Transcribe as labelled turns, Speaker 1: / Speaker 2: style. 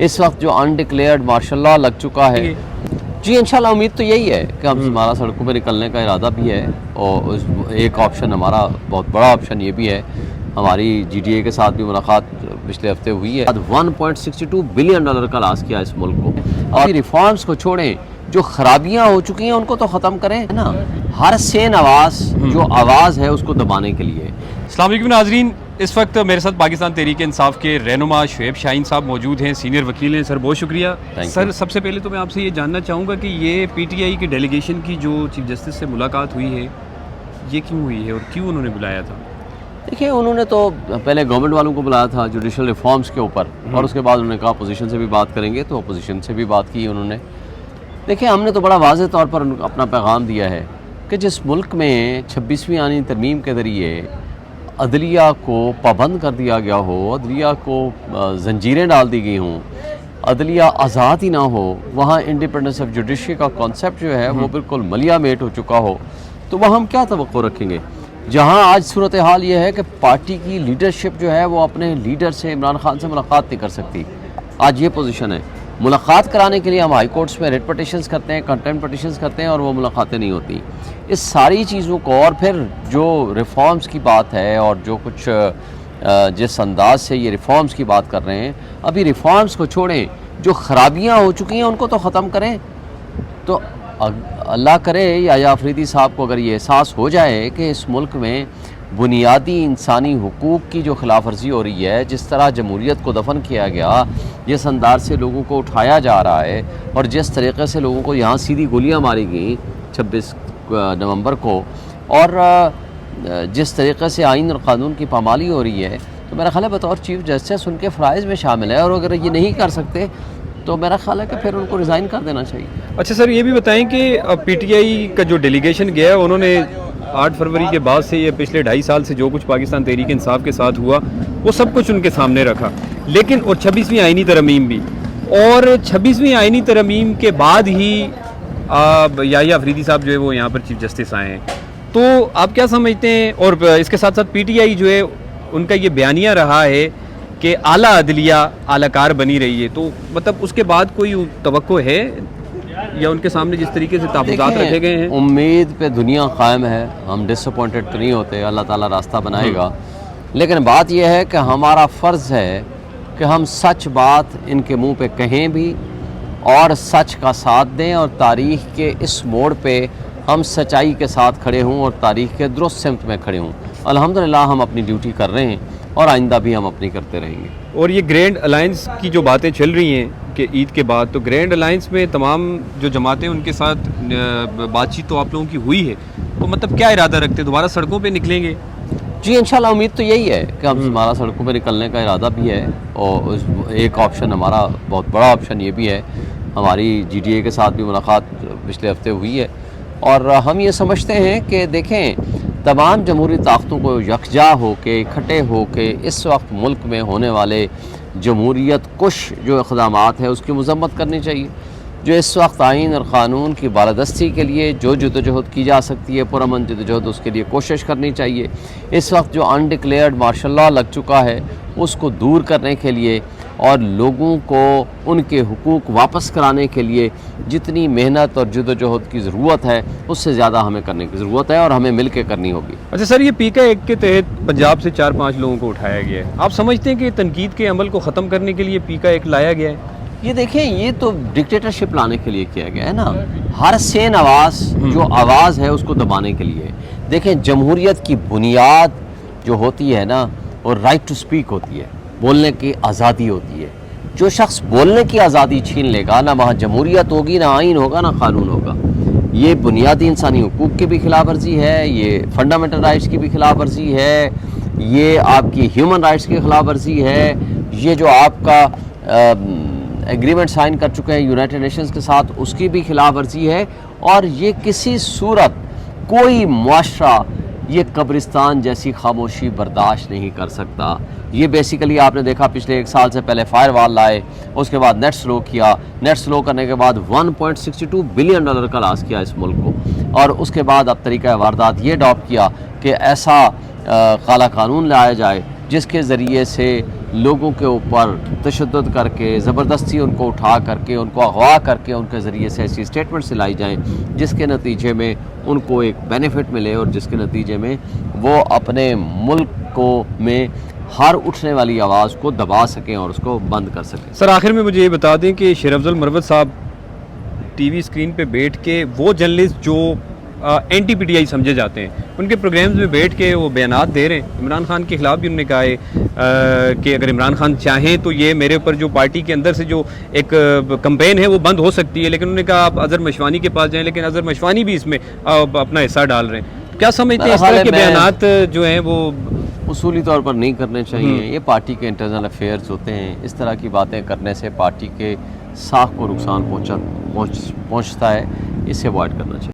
Speaker 1: इस वक्त जो अनडिक्लेयर्ड मार्शल लॉ लग चुका है, जी इंशाल्लाह उम्मीद तो यही है कि हमारा सड़कों पर निकलने का इरादा भी है। और एक ऑप्शन हमारा बहुत बड़ा ऑप्शन ये भी है, हमारी GTA के साथ भी मुलाकात पिछले हफ्ते हुई है। 1.62 बिलियन डॉलर का लॉस किया इस मुल्क को। और रिफॉर्म्स को छोड़ें, जो खराबियाँ हो चुकी हैं उनको तो ख़त्म करें ना। हर सेन आवाज़ जो आवाज़ है उसको दबाने के लिए।
Speaker 2: अस्सलाम वालेकुम नाज़रीन, इस वक्त मेरे साथ पाकिस्तान तहरीक इंसाफ के रहनुमा शुएब शाहीन साहब मौजूद हैं, सीनियर वकील हैं। सर बहुत शुक्रिया। सर सबसे पहले तो मैं आपसे ये जानना चाहूँगा कि ये PTI की डेलीगेशन की जो चीफ जस्टिस से मुलाकात हुई है, ये क्यों हुई है और क्यों उन्होंने बुलाया था?
Speaker 1: देखिए, उन्होंने तो पहले गवर्नमेंट वालों को बुलाया था जुडिशल रिफॉर्म्स के ऊपर, और उसके बाद उन्होंने कहा अपोजिशन से भी बात करेंगे, तो अपोजिशन से भी बात की उन्होंने। देखिए, हमने तो बड़ा वाज़ेह तौर पर अपना पैगाम दिया है कि जिस मुल्क में 26वीं आईनी तरमीम के ज़रिए अदलिया को पाबंद कर दिया गया हो, अदलिया को जंजीरें डाल दी गई हों, अदलिया आज़ाद ही ना हो, वहाँ इंडिपेंडेंस ऑफ जुडिशरी का कॉन्सेप्ट जो है वो बिल्कुल मलिया मेट हो चुका हो, तो वहाँ हम क्या तवक्को रखेंगे? जहाँ आज सूरत हाल ये है कि पार्टी की लीडरशिप जो है वो अपने लीडर से, इमरान खान से मुलाकात नहीं कर सकती। आज ये पोजीशन है। मुलाकात कराने के लिए हम हाई कोर्ट्स में रिट पटिशन्स करते हैं, कंटेम्प्ट पटिशन्स करते हैं, और वो मुलाकातें नहीं होती। इस सारी चीज़ों को, और फिर जो रिफॉर्म्स की बात है और जो कुछ जिस अंदाज से ये रिफॉर्म्स की बात कर रहे हैं, अभी रिफॉर्म्स को छोड़ें, जो खराबियाँ हो चुकी हैं उनको तो ख़त्म करें। तो अल्लाह करे या अफरीदी साहब को अगर ये एहसास हो जाए कि इस मुल्क में बुनियादी इंसानी हुकूक की जो खिलाफ वर्जी हो रही है, जिस तरह जमहूरियत को दफन किया गया, जिस अंदाज से लोगों को उठाया जा रहा है, और जिस तरीक़े से लोगों को यहाँ सीधी गोलियाँ मारी गई 26 नवंबर को, और जिस तरीक़े से आइन और क़ानून की पामाली हो रही है, तो मेरा ख़्याल है बतौर चीफ जस्टिस उनके फ़राइज़ में शामिल है। और अगर ये नहीं कर सकते तो मेरा ख्याल है कि फिर उनको रिज़ाइन कर देना चाहिए।
Speaker 2: अच्छा सर, ये भी बताएं कि PTI का जो डेलीगेशन गया है, उन्होंने 8 फरवरी के बाद से ये पिछले 2.5 साल से जो कुछ पाकिस्तान तहरीक इंसाफ के साथ हुआ वो सब कुछ उनके सामने रखा, लेकिन और 26वीं आईनी तरमीम भी, और 26वीं आईनी तरमीम के बाद ही याहिया अफरीदी साहब जो है वो यहाँ पर चीफ जस्टिस आए हैं। तो आप क्या समझते हैं? और इसके साथ साथ PTI जो है उनका ये बयानिया रहा है कि आला अदलिया आलाकार बनी रही है, तो मतलब उसके बाद कोई तवक्को है या उनके सामने जिस तरीके से तहफ़्फ़ुज़ात रखे गए हैं?
Speaker 1: उम्मीद पे दुनिया कायम है, हम डिसअपॉइंटेड तो नहीं होते, अल्लाह ताला रास्ता बनाएगा। लेकिन बात यह है कि हमारा फ़र्ज़ है कि हम सच बात इनके मुंह पे कहें भी, और सच का साथ दें, और तारीख़ के इस मोड़ पे हम सच्चाई के साथ खड़े हों और तारीख़ के दुरुस्त सिमत में खड़े हों। अल्हम्दुलिल्लाह हम अपनी ड्यूटी कर रहे हैं और आइंदा भी हम अपनी करते रहेंगे।
Speaker 2: और ये ग्रैंड अलायंस की जो बातें चल रही हैं कि ईद के बाद, तो ग्रैंड अलायंस में तमाम जो जमातें उनके साथ बातचीत तो आप लोगों की हुई है, तो मतलब क्या इरादा रखते हैं? दोबारा सड़कों पे निकलेंगे?
Speaker 1: जी इंशाल्लाह उम्मीद तो यही है कि हमारा सड़कों पर निकलने का इरादा भी है। और एक ऑप्शन हमारा बहुत बड़ा ऑप्शन ये भी है, हमारी GTA के साथ भी मुलाकात पिछले हफ्ते हुई है। और हम ये समझते हैं कि देखें, तमाम जमहूरी ताकतों को यकजा हो के, इकट्ठे हो के इस वक्त मुल्क में होने वाले जमहूरियत कुश जो इक़दामात है उसकी मज़म्मत करनी चाहिए। जो इस वक्त आइन और क़ानून की बालादस्ती के लिए जो जदोजहद की जा सकती है, पुरअमन जदोजहद उसके लिए कोशिश करनी चाहिए। इस वक्त जो अनडिक्लेयर्ड मार्शल लॉ लग चुका है उसको दूर करने के लिए और लोगों को उनके हुकूक वापस कराने के लिए जितनी मेहनत और जदोजहद की ज़रूरत है उससे ज़्यादा हमें करने की ज़रूरत है, और हमें मिल के करनी होगी।
Speaker 2: अच्छा सर, ये PICA एक्ट के तहत पंजाब से 4-5 लोगों को उठाया गया है, आप समझते हैं कि तनकीद के अमल को ख़त्म करने के लिए PICA एक्ट लाया गया है?
Speaker 1: ये देखें, ये तो डिक्टेटरशिप लाने के लिए किया गया है ना। हर सेन आवाज़ जो आवाज़ है उसको दबाने के लिए। देखें, जमहूरियत की बुनियाद जो होती है ना, वो राइट टू स्पीक होती है, बोलने की आज़ादी होती है। जो शख्स बोलने की आज़ादी छीन लेगा, ना वहाँ जमहूरियत होगी, ना आइन होगा, ना कानून होगा। ये बुनियादी इंसानी हुकूक की भी खिलाफ वर्जी है, ये फंडामेंटल राइट्स की भी खिलाफ वर्जी है, ये आपकी ह्यूमन राइट्स की खिलाफ वर्जी है, ये जो आपका एग्रीमेंट साइन कर चुके हैं यूनाइटेड नेशंस के साथ उसकी भी खिलाफ वर्जी है। और ये किसी सूरत कोई मुआशरा ये कब्रिस्तान जैसी खामोशी बर्दाश्त नहीं कर सकता। ये बेसिकली आपने देखा पिछले 1 साल से पहले फायर वॉल लाए, उसके बाद नेट स्लो किया, नेट स्लो करने के बाद 1.62 बिलियन डॉलर का लॉस किया इस मुल्क को, और उसके बाद अब तरीका वारदात ये अडॉप्ट किया कि ऐसा काला कानून लाया जाए जिसके ज़रिए से लोगों के ऊपर तशद्दुद करके ज़बरदस्ती उनको उठा करके उनको अगवा करके उनके ज़रिए से ऐसी स्टेटमेंट्स लाई जाएं जिसके नतीजे में उनको एक बेनिफिट मिले और जिसके नतीजे में वो अपने मुल्क को में हर उठने वाली आवाज़ को दबा सकें और उसको बंद कर सकें।
Speaker 2: सर आखिर में मुझे ये बता दें कि शेर अफजल मरवत साहब टीवी स्क्रीन पे बैठ के वो जर्नलिस्ट जो एंटी पीटीआई समझे जाते हैं उनके प्रोग्राम्स में बैठ के वो बयानात दे रहे हैं। इमरान खान के ख़िलाफ़ भी उन्होंने कहा है कि अगर इमरान खान चाहें तो ये मेरे ऊपर जो पार्टी के अंदर से जो एक कंपेन है वो बंद हो सकती है, लेकिन उन्होंने कहा आप अज़हर मशवानी के पास जाएं, लेकिन अज़हर मशवानी भी इसमें अपना हिस्सा डाल रहे हैं। क्या समझते हैं इस तरह के बयानात जो हैं वो
Speaker 1: उसूली तौर पर नहीं करने चाहिए? ये पार्टी के इंटरनल अफेयर्स होते हैं, इस तरह की बातें करने से पार्टी के साख को नुकसान पहुंचता है, इससे अवॉइड करना चाहिए।